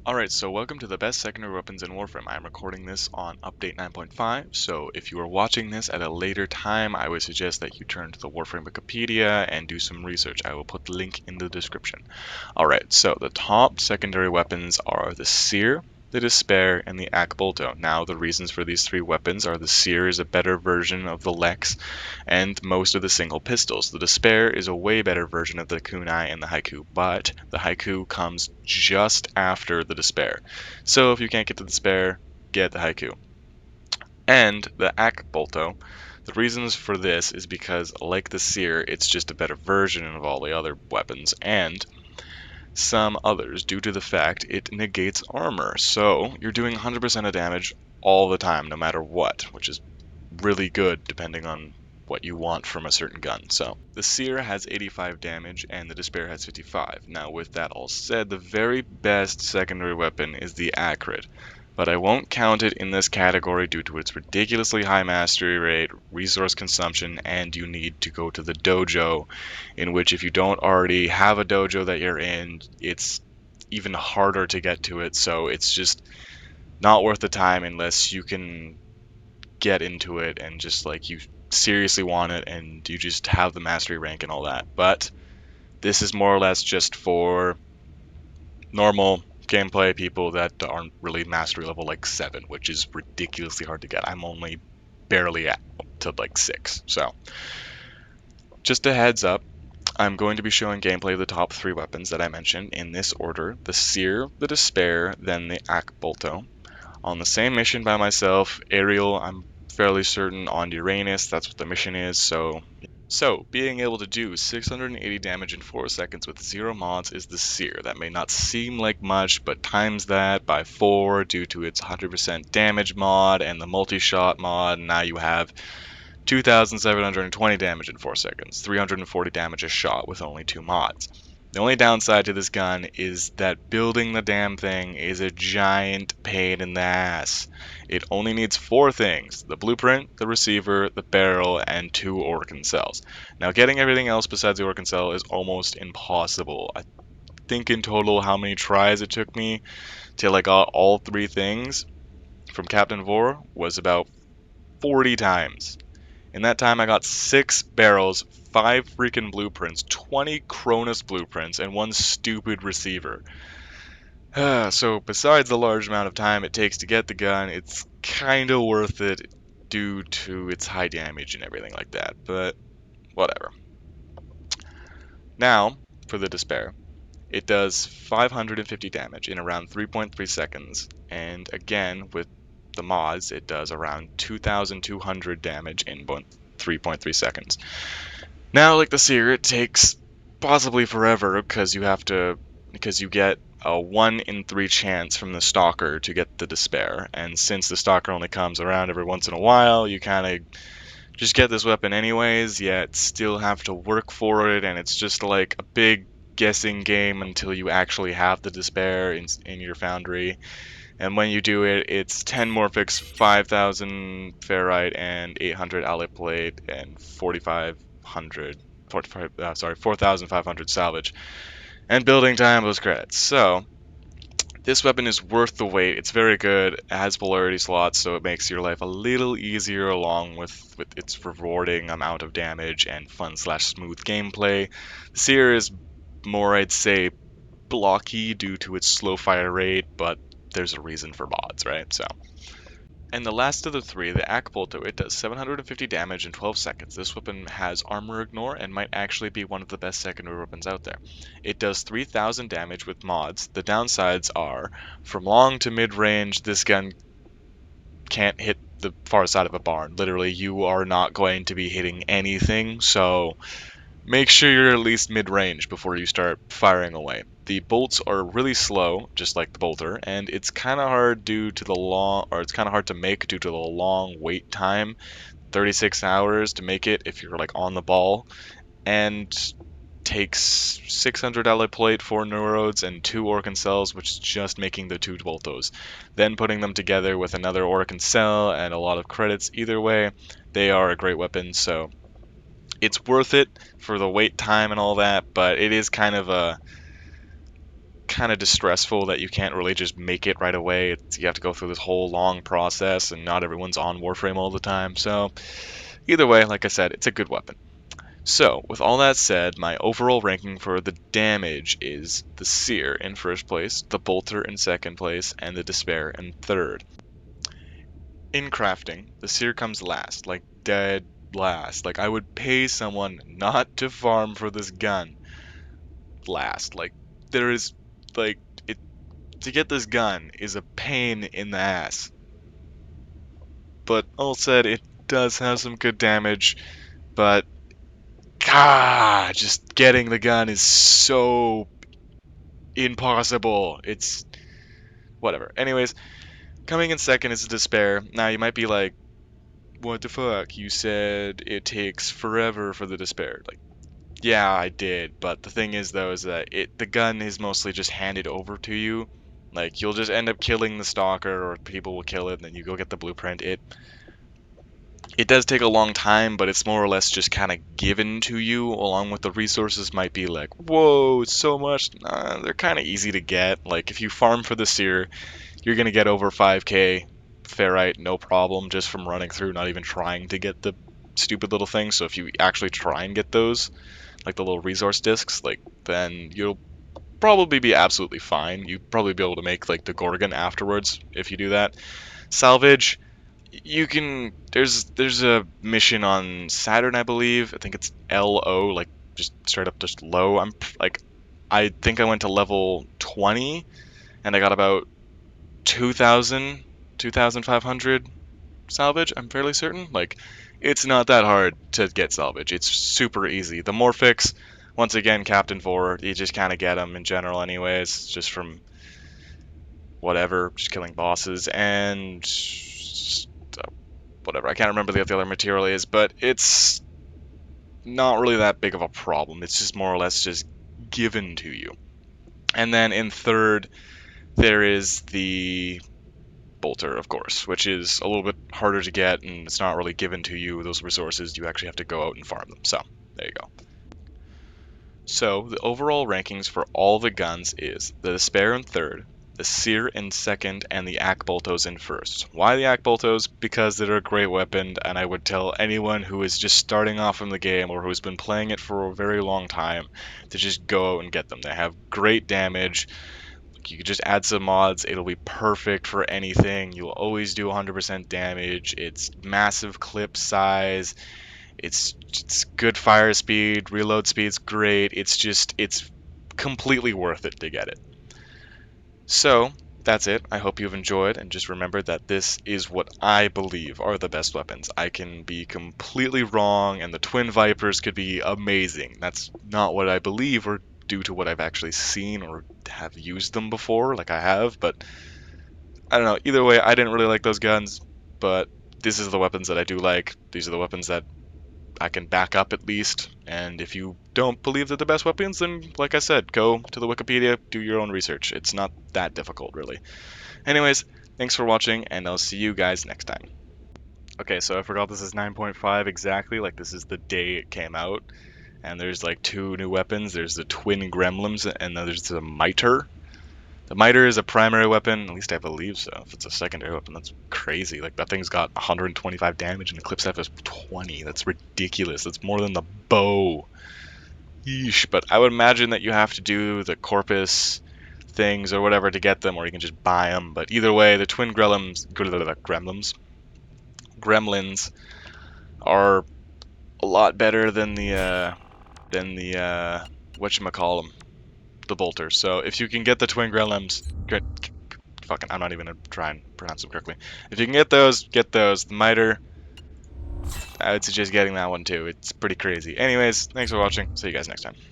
Alright, so welcome to the best secondary weapons in Warframe. I'm recording this on update 9.5, so if you are watching this at a later time, I would suggest that you turn to the Warframe Wikipedia and do some research. I will put the link in the description. Alright, so the top secondary weapons are the Seer, the Despair, and the Akbolto. Now, the reasons for these three weapons are the Seer is a better version of the Lex, and most of the single pistols. The Despair is a way better version of the Kunai and the Haiku, but the Haiku comes just after the Despair. So if you can't get the Despair, get the Haiku. And the Akbolto, the reasons for this is because, like the Seer, it's just a better version of all the other weapons, and some others due to the fact it negates armor. So you're doing 100% of damage all the time, no matter what, which is really good depending on what you want from a certain gun. So the Seer has 85 damage and the Despair has 55. Now with that all said, the very best secondary weapon is the Acrid, but I won't count it in this category due to its ridiculously high mastery rate, resource consumption, and you need to go to the dojo, in which if you don't already have a dojo that you're in, it's even harder to get to it, so it's just not worth the time unless you can get into it and just like you seriously want it and you just have the mastery rank and all that. But this is more or less just for normal gameplay people that aren't really mastery level like 7, which is ridiculously hard to get. I'm only barely at to like 6. So just a heads up, I'm going to be showing gameplay of the top 3 weapons that I mentioned in this order: the Seer, the Despair, then the Akbolto. On the same mission by myself, Aerial, I'm fairly certain on Uranus, that's what the mission is, so being able to do 680 damage in 4 seconds with 0 mods is the Seer. That may not seem like much, but times that by 4 due to its 100% damage mod and the multi-shot mod, now you have 2,720 damage in 4 seconds, 340 damage a shot with only 2 mods. The only downside to this gun is that building the damn thing is a giant pain in the ass. It only needs 4 things: the blueprint, the receiver, the barrel, and 2 Orkan cells. Now getting everything else besides the Orkan cell is almost impossible. I think in total how many tries it took me till I got all 3 things from Captain Vor was about 40 times. In that time, I got 6 barrels, 5 freaking blueprints, 20 Cronus blueprints, and 1 stupid receiver. So besides the large amount of time it takes to get the gun, it's kinda worth it due to its high damage and everything like that, but whatever. Now, for the Despair. It does 550 damage in around 3.3 seconds, and again, with the mods, it does around 2,200 damage in 3.3 seconds. Now, like the Seer, it takes possibly forever because you get a 1 in 3 chance from the Stalker to get the Despair, and since the Stalker only comes around every once in a while, you kind of just get this weapon anyways, yet still have to work for it, and it's just like a big guessing game until you actually have the Despair in your foundry. And when you do it, it's 10 Morphix, 5,000 Ferrite, and 800 Alloy Plate, and 4,500 salvage. And building time was credits. So, this weapon is worth the wait. It's very good. It has polarity slots, so it makes your life a little easier along with its rewarding amount of damage and fun/smooth gameplay. The Seer is more, I'd say, blocky due to its slow fire rate, but there's a reason for mods, right? So, and the last of the 3, the Akbolto, it does 750 damage in 12 seconds. This weapon has armor ignore and might actually be one of the best secondary weapons out there. It does 3,000 damage with mods. The downsides are, from long to mid-range, this gun can't hit the far side of a barn. Literally, you are not going to be hitting anything, so make sure you're at least mid-range before you start firing away. The bolts are really slow, just like the bolter, and it's kind of hard to make due to the long wait time, 36 hours to make it if you're like on the ball, and takes 600 alloy plate, 4 neurodes, and 2 Orkan cells, which is just making the 2 boltos. Then putting them together with another Orkan cell and a lot of credits. Either way, they are a great weapon, so it's worth it for the wait time and all that, but it is kind of a kind of distressful that you can't really just make it right away. You have to go through this whole long process, and not everyone's on Warframe all the time. So either way, like I said, it's a good weapon. So, with all that said, my overall ranking for the damage is the Seer in first place, the Bolter in second place, and the Despair in third. In crafting, the Seer comes last, like dead last. Like, I would pay someone not to farm for this gun last. Like, there is, like, to get this gun is a pain in the ass. But all said, it does have some good damage, but just getting the gun is so impossible. It's whatever. Anyways, coming in second is Despair. Now you might be like, what the fuck? You said it takes forever for the Despair. Like, yeah, I did, but the thing is though is that the gun is mostly just handed over to you. Like, you'll just end up killing the stalker, or people will kill it, and then you go get the blueprint. It does take a long time, but it's more or less just kind of given to you, along with the resources might be like, whoa, it's so much. Nah, they're kind of easy to get. Like, if you farm for the Seer, you're going to get over 5k ferrite, no problem, just from running through, not even trying to get the stupid little things. So if you actually try and get those, like the little resource discs, like, then you'll probably be absolutely fine. You'd probably be able to make, like, the Gorgon afterwards if you do that. Salvage, you can, there's a mission on Saturn, I believe. I think it's LO, like just straight up just low. I think I went to level 20 and I got about 2,500 salvage, I'm fairly certain. Like, it's not that hard to get salvage. It's super easy. The Morphics, once again, Captain 4, you just kind of get them in general anyways, just from whatever, just killing bosses, and whatever, I can't remember what the other material is, but it's not really that big of a problem. It's just more or less just given to you. And then in third, there is the Bolter, of course, which is a little bit harder to get, and it's not really given to you, those resources. You actually have to go out and farm them. So, there you go. So, the overall rankings for all the guns is the Despair in third, the Seer in second, and the Akboltos in first. Why the Akboltos? Because they're a great weapon, and I would tell anyone who is just starting off in the game or who's been playing it for a very long time to just go out and get them. They have great damage. You could just add some mods, it'll be perfect for anything. You'll always do 100% damage. It's massive clip size. It's good fire speed, reload speed's great. It's completely worth it to get it. So, that's it. I hope you've enjoyed, and just remember that this is what I believe are the best weapons. I can be completely wrong, and the Twin Vipers could be amazing. That's not what I believe, or due to what I've actually seen or have used them before, like I have, but I don't know. Either way, I didn't really like those guns, but this is the weapons that I do like. These are the weapons that I can back up at least, and if you don't believe they're the best weapons, then like I said, go to the Wikipedia, do your own research. It's not that difficult, really. Anyways, thanks for watching, and I'll see you guys next time. Okay, so I forgot this is 9.5 exactly, like this is the day it came out, and there's like 2 new weapons. There's the Twin Gremlins, and then there's the Miter. The Miter is a primary weapon, at least I believe so. If it's a secondary weapon, that's crazy. Like, that thing's got 125 damage and the clip staff is 20. That's ridiculous. That's more than the bow. Yeesh. But I would imagine that you have to do the Corpus things or whatever to get them, or you can just buy them. But either way, the Twin Gremlins are a lot better than the whatchamacallem, the Bolter. So if you can get the Twin Gremlins, fucking, I'm not even gonna try and pronounce them correctly. If you can get those, get those. The Miter, I would suggest getting that one too. It's pretty crazy. Anyways, thanks for watching. See you guys next time.